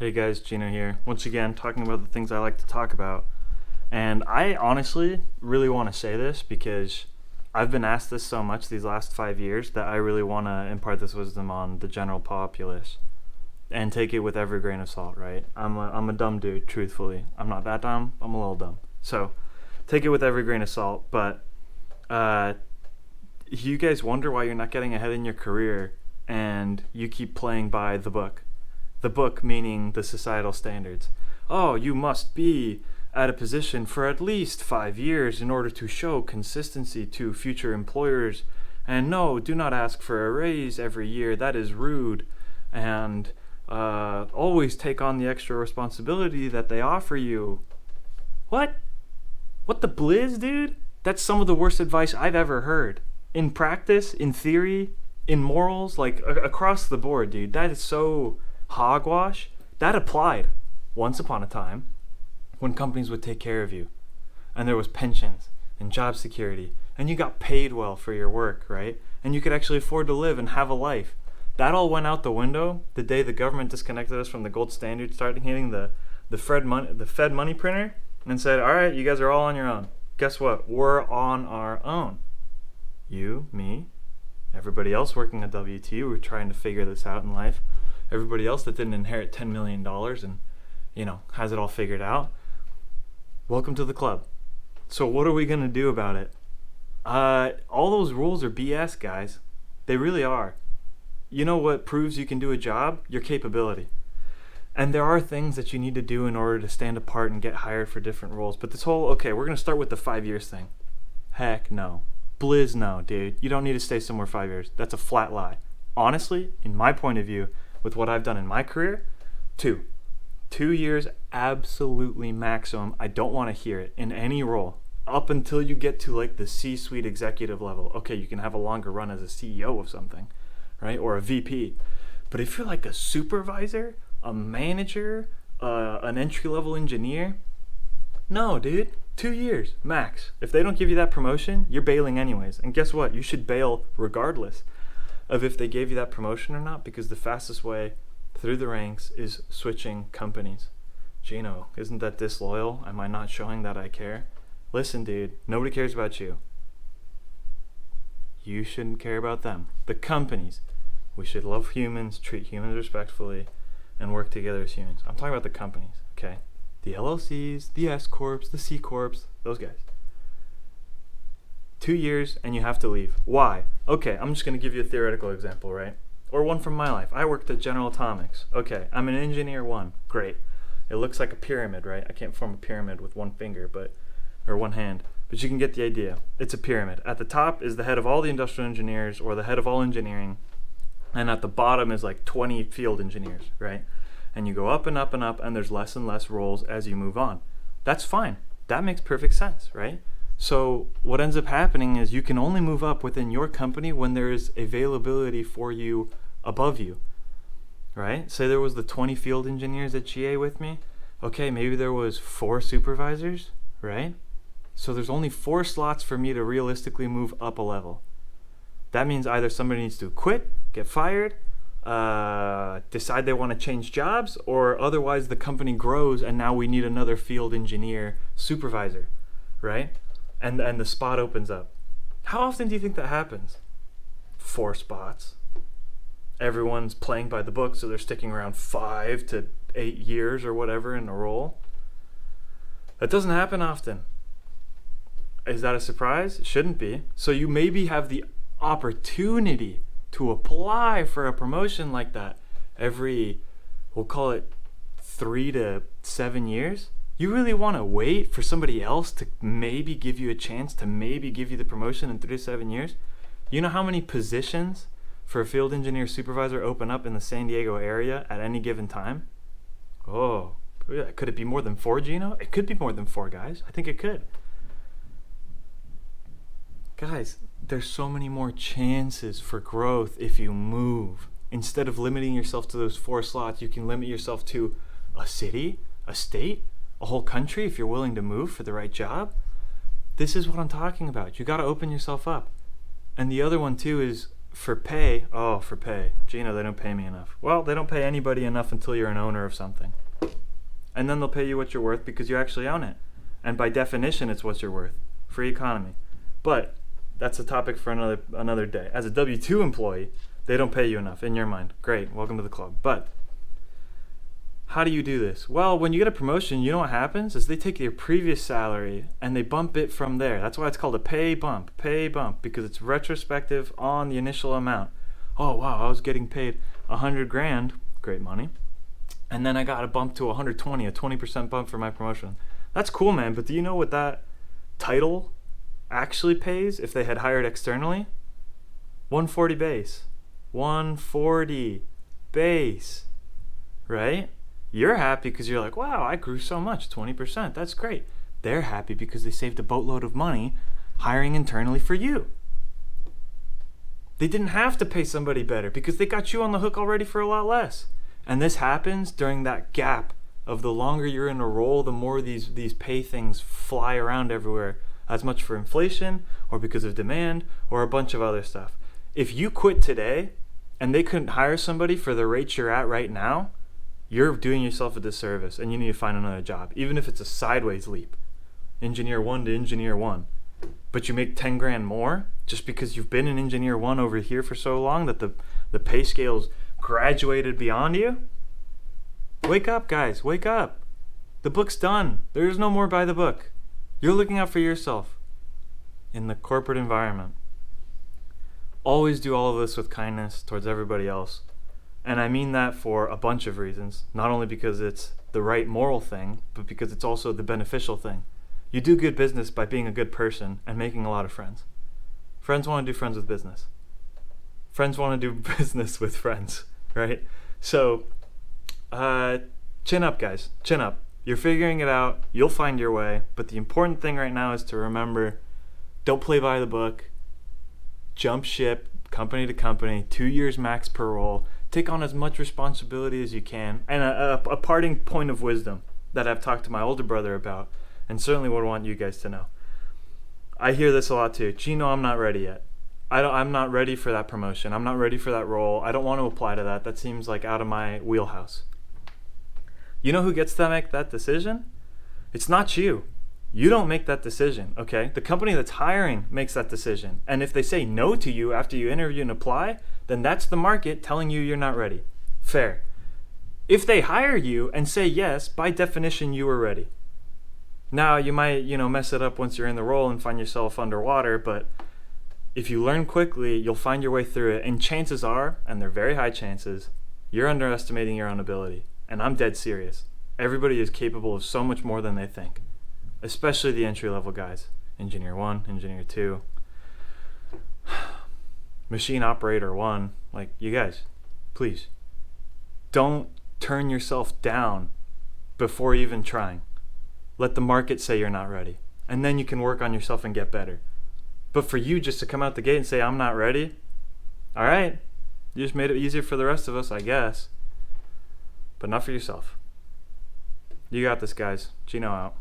Hey guys, Gino here. Once again, talking about the things I like to talk about. And I honestly really want to say this because I've been asked this so much these last 5 years that I really want to impart this wisdom on the general populace and take it with every grain of salt, right? I'm a dumb dude, truthfully. I'm not that dumb, I'm a little dumb. So take it with every grain of salt. But uh, you guys wonder why you're not getting ahead in your career and you keep playing by the book. The book meaning the societal standards. Oh, you must be at a position for at least 5 years in order to show consistency to future employers. And no, do not ask for a raise every year. That is rude. And always take on the extra responsibility that they offer you. What? What the blizz, dude? That's some of the worst advice I've ever heard. In practice, in theory, in morals, like across the board, dude. That is so hogwash. That applied once upon a time when companies would take care of you and there was pensions and job security and you got paid well for your work, right? And you could actually afford to live and have a life. That all went out the window the day the government disconnected us from the gold standard, started hitting the Fed money printer and said, all right, you guys are all on your own. Guess what? We're on our own. You, me, everybody else working at WT, we're trying to figure this out in life. Everybody else that didn't inherit $10 million and, has it all figured out. Welcome to the club. So what are we going to do about it? All those rules are BS, guys. They really are. You know what proves you can do a job? Your capability. And there are things that you need to do in order to stand apart and get hired for different roles. But this whole, okay, we're going to start with the 5 years thing. Heck no. Blizz no, dude. You don't need to stay somewhere 5 years. That's a flat lie. Honestly, in my point of view, with what I've done in my career, 2 years absolutely maximum. I don't want to hear it in any role up until you get to like the C-suite executive level. Okay, you can have a longer run as a CEO of something, right? Or a VP. But if you're like a supervisor, a manager, an entry-level engineer, no, dude. 2 years max. If they don't give you that promotion, you're bailing anyways. And guess what? You should bail regardless of if they gave you that promotion or not, because the fastest way through the ranks is switching companies. Gino, isn't that disloyal? Am I not showing that I care? Listen, dude, nobody cares about you. You shouldn't care about them. The companies. We should love humans, treat humans respectfully, and work together as humans. I'm talking about the companies, okay? The LLCs, the S Corps, the C Corps, those guys. 2 years and you have to leave. Why? Okay, I'm just going to give you a theoretical example, right? Or one from my life. I worked at General Atomics. Okay, I'm an engineer one. Great. It looks like a pyramid, right? I can't form a pyramid with one finger, or one hand. But you can get the idea. It's a pyramid. At the top is the head of all the industrial engineers or the head of all engineering. And at the bottom is like 20 field engineers, right? And you go up and up and up, and there's less and less roles as you move on. That's fine. That makes perfect sense, right? So what ends up happening is you can only move up within your company when there is availability for you above you, right? Say there was the 20 field engineers at GA with me. Okay, maybe there was 4 supervisors, right? So there's only 4 slots for me to realistically move up a level. That means either somebody needs to quit, get fired, decide they want to change jobs, or otherwise the company grows and now we need another field engineer supervisor, right? And the spot opens up. How often do you think that happens? 4 spots. Everyone's playing by the book, so they're sticking around 5 to 8 years or whatever in a role. That doesn't happen often. Is that a surprise? It shouldn't be. So you maybe have the opportunity to apply for a promotion like that every, we'll call it 3 to 7 years. You really want to wait for somebody else to maybe give you a chance to maybe give you the promotion in 3 to 7 years? You know how many positions for a field engineer supervisor open up in the San Diego area at any given time? Oh, could it be more than 4, Gino? It could be more than 4, guys. I think it could. Guys, there's so many more chances for growth if you move. Instead of limiting yourself to those 4 slots, you can limit yourself to a city, a state, a whole country if you're willing to move for the right job. This is what I'm talking about. You got to open yourself up. And the other one too is for pay, Gino, they don't pay me enough. Well, they don't pay anybody enough until you're an owner of something. And then they'll pay you what you're worth because you actually own it. And by definition, it's what you're worth. Free economy. But that's a topic for another day. As a W-2 employee, they don't pay you enough in your mind. Great, welcome to the club. But how do you do this? Well, when you get a promotion, you know what happens is they take your previous salary and they bump it from there. That's why it's called a pay bump, because it's retrospective on the initial amount. Oh wow, I was getting paid $100,000, great money, and then I got a bump to 120, a 20% bump for my promotion. That's cool, man. But do you know what that title actually pays if they had hired externally? 140 base. 140 base, right? You're happy because you're like, wow, I grew so much, 20%, that's great. They're happy because they saved a boatload of money hiring internally for you. They didn't have to pay somebody better because they got you on the hook already for a lot less. And this happens during that gap of the longer you're in a role, the more these pay things fly around everywhere, as much for inflation or because of demand or a bunch of other stuff. If you quit today and they couldn't hire somebody for the rate you're at right now, you're doing yourself a disservice and you need to find another job, even if it's a sideways leap. Engineer 1 to engineer 1. But you make 10 grand more just because you've been in engineer 1 over here for so long that the pay scale's graduated beyond you? Wake up, guys, wake up. The book's done. There's no more by the book. You're looking out for yourself in the corporate environment. Always do all of this with kindness towards everybody else. And I mean that for a bunch of reasons, not only because it's the right moral thing, but because it's also the beneficial thing. You do good business by being a good person and making a lot of friends. Friends want to do friends with business. Friends want to do business with friends, right? So, chin up, guys. Chin up. You're figuring it out. You'll find your way. But the important thing right now is to remember, don't play by the book. Jump ship, company to company, 2 years max per role. Take on as much responsibility as you can. And a parting point of wisdom that I've talked to my older brother about, and certainly would want you guys to know. I hear this a lot too. Gino, I'm not ready yet. I'm not ready for that promotion. I'm not ready for that role. I don't want to apply to that. That seems like out of my wheelhouse. You know who gets to make that decision? It's not you. You don't make that decision, okay? The company that's hiring makes that decision. And if they say no to you after you interview and apply, then that's the market telling you you're not ready. Fair. If they hire you and say yes, by definition, you were ready. Now, you might, mess it up once you're in the role and find yourself underwater, but if you learn quickly, you'll find your way through it. And chances are, and they're very high chances, you're underestimating your own ability. And I'm dead serious. Everybody is capable of so much more than they think. Especially the entry-level guys. Engineer 1, Engineer 2, Machine Operator 1. Like, you guys, please, don't turn yourself down before even trying. Let the market say you're not ready. And then you can work on yourself and get better. But for you just to come out the gate and say, I'm not ready, all right, you just made it easier for the rest of us, I guess. But not for yourself. You got this, guys. Gino out.